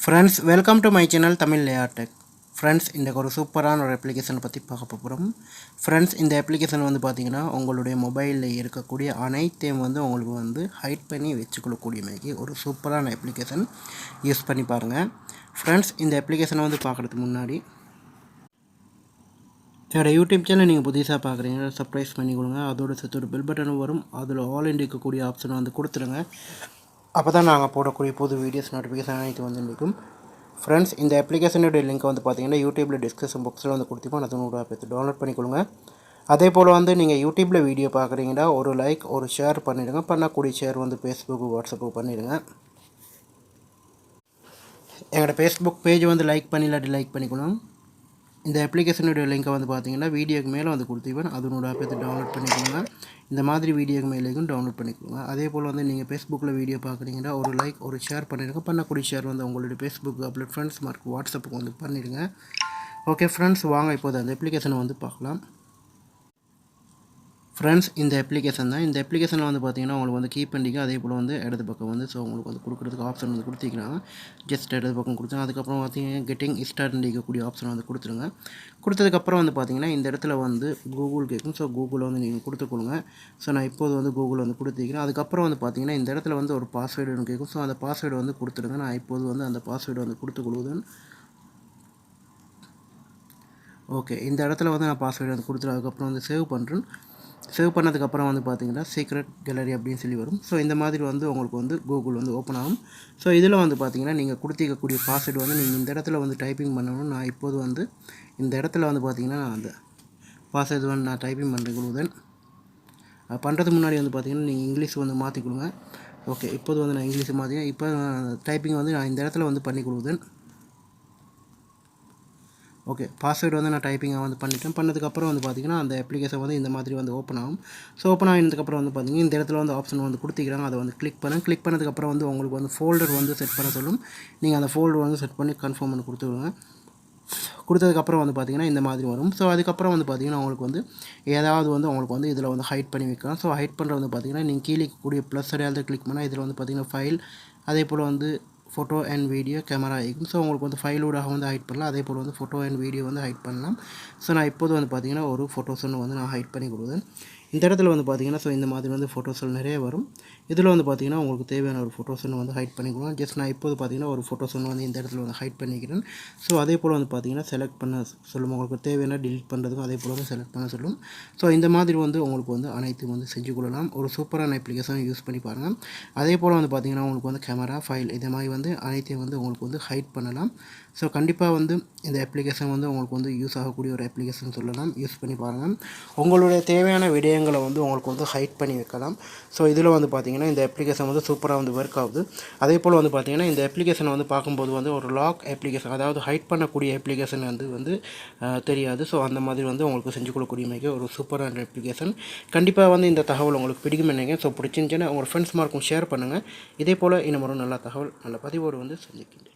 Friends, welcome to my channel Tamil Layer Tech. Friends, இன்றைக்கு ஒரு சூப்பரான ஒரு அப்ளிகேஷன் பற்றி பார்க்க போகிறோம். ஃப்ரெண்ட்ஸ், இந்த அப்ளிகேஷன் வந்து பார்த்திங்கன்னா உங்களுடைய மொபைலில் இருக்கக்கூடிய அனைத்தையும் வந்து உங்களுக்கு வந்து ஹைட் பண்ணி வச்சுக்கொள்ளக்கூடிய மாதிரி ஒரு சூப்பரான அப்ளிகேஷன் யூஸ் பண்ணி பாருங்கள். ஃப்ரெண்ட்ஸ், இந்த அப்ளிகேஷனை வந்து பார்க்குறதுக்கு முன்னாடி என்னோட யூடியூப் சேனல் நீங்கள் புதுசாக பார்க்குறீங்க, சப்ஸ்கிரைப் பண்ணி கொடுங்க. அதோட சேர்த்து ஒரு பெல் பட்டன் வரும், அதில் ஆல் இண்டியா இருக்கக்கூடிய ஆப்ஷனை வந்து கொடுத்துருங்க. அப்போ தான் நாங்கள் போடக்கூடிய புது வீடியோஸ் நோட்டிஃபிகேஷன் அனைத்து வந்து நிற்கும். ஃப்ரெண்ட்ஸ், இந்த அப்ளிகேஷனுடைய லிங்க் வந்து பார்த்தீங்கன்னா யூடியூப்பில் டிஸ்கிரிப்ஷன் பாக்ஸில் வந்து கொடுத்துப்போம். அதை பார்த்து டவுன்லோட் பண்ணிக்கொள்ளுங்க. அதே போல் வந்து நீங்கள் யூடியூப்பில் வீடியோ பார்க்குறீங்கன்னா ஒரு லைக் ஒரு ஷேர் பண்ணிவிடுங்க. பண்ணக்கூடிய ஷேர் வந்து ஃபேஸ்புக்கு வாட்ஸ்அப்புக்கு பண்ணிவிடுங்க. எங்களோட ஃபேஸ்புக் பேஜ் வந்து லைக் பண்ணி இல்லாட்டி லைக் பண்ணிக்கணும். இந்த அப்ளிகேஷனுடைய லிங்க்கை வந்து பார்த்தீங்கன்னா வீடியோக்கு மேலே வந்து கொடுத்துப்பேன். அதனோட பார்த்து டவுன்லோட் பண்ணிக்கோங்க. இந்த மாதிரி வீடியோக்கு மேலேயும் டவுன்லோட் பண்ணிக்கோங்க. அதே போல் வந்து நீங்கள் ஃபேஸ்புக்கில் வீடியோ பார்க்குறீங்கன்னா ஒரு லைக் ஒரு ஷேர் பண்ணிடுங்க. பண்ணக்கூடிய ஷேர் வந்து உங்களுடைய ஃபேஸ்புக் அப்லோட் ஃப்ரெண்ட்ஸ் மார்க் வாட்ஸ்அப்புக்கு வந்து பண்ணிடுங்க. ஓகே ஃப்ரெண்ட்ஸ், வாங்க இப்போது அந்த அப்ளிகேஷனை வந்து பார்க்கலாம். ஃப்ரெண்ட்ஸ், இந்த அப்ளிகேஷன் தான். இந்த அப்ளிகேஷனில் வந்து பார்த்தீங்கன்னா உங்களுக்கு வந்து கீப் பண்ணிங்க. அதே போல் வந்து இடது பக்கம் வந்து உங்களுக்கு வந்து கொடுக்குறதுக்கு ஆப்ஷன் வந்து கொடுத்திக்கிறாங்க. ஜஸ்ட் இடது பக்கம் கொடுத்துருங்க. அதுக்கப்புறம் பார்த்தீங்கன்னா கெட்டிங் ஸ்டார்ட் இருக்கக்கூடிய ஆப்ஷன் வந்து கொடுத்துருங்க. கொடுத்ததுக்கப்புறம் வந்து பார்த்தீங்கன்னா இந்த இடத்துல வந்து கூகுள் கேட்கும். கூகுளில் வந்து நீங்கள் கொடுத்துக்கொள்ளுங்க. நான் இப்போது வந்து கூகுள் வந்து கொடுத்துக்கிறேன். அதுக்கப்புறம் வந்து பார்த்தீங்கன்னா இந்த இடத்துல வந்து ஒரு பாஸ்வேர்டு ஒன்று கேட்கும். அந்த பாஸ்வேர்டு வந்து கொடுத்துருங்க. நான் இப்போது வந்து அந்த பாஸ்வேர்டு வந்து கொடுத்துக்கொள்ளுவேன். ஓகே, இந்த இடத்துல வந்து நான் பாஸ்வேர்டு வந்து கொடுத்துருவேன். அதுக்கப்புறம் வந்து சேவ் பண்ணுறேன். சேவ் பண்ணதுக்கப்புறம் வந்து பார்த்திங்கன்னா சீக்ரெட் கேலரி அப்படின்னு சொல்லி வரும். இந்த மாதிரி வந்து உங்களுக்கு வந்து கூகுள் வந்து ஓப்பன் ஆகும். இதில் வந்து பார்த்திங்கன்னா நீங்கள் கொடுத்திக்கக்கூடிய பாஸ்வேர்டு வந்து நீங்கள் இந்த இடத்துல வந்து டைப்பிங் பண்ணணும். நான் இப்போது வந்து இந்த இடத்துல வந்து பார்த்திங்கன்னா அந்த பாஸ்வேர்டு வந்து நான் டைப்பிங் பண்ணுறேன். பண்ணுறதுக்கு முன்னாடி வந்து பார்த்திங்கன்னா நீங்கள் இங்கிலீஷ் வந்து மாற்றி கொடுங்க. ஓகே, இப்போது வந்து நான் இங்கிலீஷ் மாற்றிக்கிறேன். இப்போ டைப்பிங் வந்து நான் இந்த இடத்துல வந்து பண்ணி கொடுக்குறேன். ஓகே, பாஸ்வேர்டு வந்து நான் டைப்பிங்காக வந்து பண்ணிட்டேன். பண்ணதுக்கப்புறம் வந்து பார்த்திங்கன்னா அந்த அப்ளிகேஷன் வந்து இந்த மாதிரி வந்து ஓப்பன் ஆகும். ஓப்பன் ஆகினதுக்கப்புறம் வந்து பார்த்திங்கன்னா இந்த இடத்துல வந்து ஆப்ஷன் வந்து கொடுத்துக்கிறாங்க. அதை வந்து கிளிக் பண்ணதுக்கப்புறம் வந்து உங்களுக்கு வந்து ஃபோல்டர் வந்து செட் பண்ண சொல்லும். நீங்கள் அந்த ஃபோல்டர் வந்து செட் பண்ணி கன்ஃபார்ம் பண்ணி கொடுத்துருங்க. கொடுத்ததுக்கப்புறம் வந்து பார்த்திங்கன்னா இந்த மாதிரி வரும். அதுக்கப்புறம் வந்து பார்த்திங்கன்னா உங்களுக்கு வந்து ஏதாவது வந்து உங்களுக்கு வந்து இதில் வந்து ஹைட் பண்ணி வைக்கலாம். ஹைட் பண்ணுறது வந்து பார்த்திங்கன்னா நீங்கள் கீழே கூடிய ப்ளஸ் அடையாளத்தை கிளிக் பண்ணால் இதில் வந்து பார்த்திங்கன்னா ஃபைல், அதே போல் வந்து ஃபோட்டோ அண்ட் வீடியோ கேமரா இருக்கும். உங்களுக்கு வந்து ஃபைலூடாக வந்து ஹைட் பண்ணலாம். அதே போல் வந்து ஃபோட்டோ அண்ட் வீடியோ வந்து ஹைட் பண்ணலாம். நான் இப்போது வந்து பார்த்திங்கன்னா ஒரு ஃபோட்டோஸ் ஒன்று வந்து நான் ஹைட் பண்ணி கொடுக்குறேன். இந்த இடத்துல வந்து பார்த்திங்கன்னா இந்த மாதிரி வந்து ஃபோட்டோஸ்கள் நிறைய வரும். இதில் வந்து பார்த்திங்கன்னா உங்களுக்கு தேவையான ஒரு ஃபோட்டோஸ் ஒன்று வந்து ஹைட் பண்ணிக்கலாம். ஜஸ்ட் நான் இப்போது பார்த்திங்கன்னா ஒரு ஃபோட்டோஸ் ஒன்று வந்து இந்த இடத்துல வந்து ஹைட் பண்ணிக்கிறேன். அதே போல் வந்து பார்த்திங்கன்னா செலக்ட் பண்ண சொல்லும். உங்களுக்கு தேவையான டிலீட் பண்ணுறதுக்கும் அதே போல் வந்து செலக்ட் பண்ண சொல்லும். இந்த மாதிரி வந்து உங்களுக்கு வந்து அனைத்தும் வந்து செஞ்சு கொள்ளலாம். ஒரு சூப்பரான அப்ளிகேஷன் யூஸ் பண்ணி பாருங்கள். அதே போல் வந்து பார்த்திங்கன்னா உங்களுக்கு வந்து கேமரா, ஃபைல் இதே மாதிரி வந்து அனைத்தையும் வந்து உங்களுக்கு வந்து ஹைட் பண்ணலாம். கண்டிப்பாக வந்து இந்த அப்ளிகேஷன் வந்து உங்களுக்கு வந்து யூஸ் ஆகக்கூடிய ஒரு அப்ளிகேஷன் சொல்லலாம். யூஸ் பண்ணி பாருங்கள். உங்களுடைய தேவையான விடயங்களை வந்து உங்களுக்கு வந்து ஹைட் பண்ணி வைக்கலாம். இதில் வந்து பார்த்திங்கன்னா இந்த அப்ளிகேஷன் வந்து சூப்பராக வந்து ஒர்க் ஆகுது. அதே போல் வந்து பார்த்திங்கன்னா இந்த அப்ளிகேஷனை வந்து பார்க்கும்போது வந்து ஒரு லாக் அப்ளிகேஷன், அதாவது ஹைட் பண்ணக்கூடிய அப்ளிகேஷன் வந்து தெரியாது. அந்த மாதிரி வந்து உங்களுக்கு செஞ்சு கொடுக்கக்கூடிய மிக ஒரு சூப்பரான அப்ளிகேஷன். கண்டிப்பாக வந்து இந்த தகவல் உங்களுக்கு பிடிக்கும் என்னங்க. பிடிச்சிருந்துச்சுன்னா உங்கள் ஃப்ரெண்ட்ஸ் மார்க்கும் ஷேர் பண்ணுங்கள். இதே போல் இன்னும் ஒரு நல்ல தகவல் நல்ல பதிவோடு வந்து சந்திக்கின்றேன்.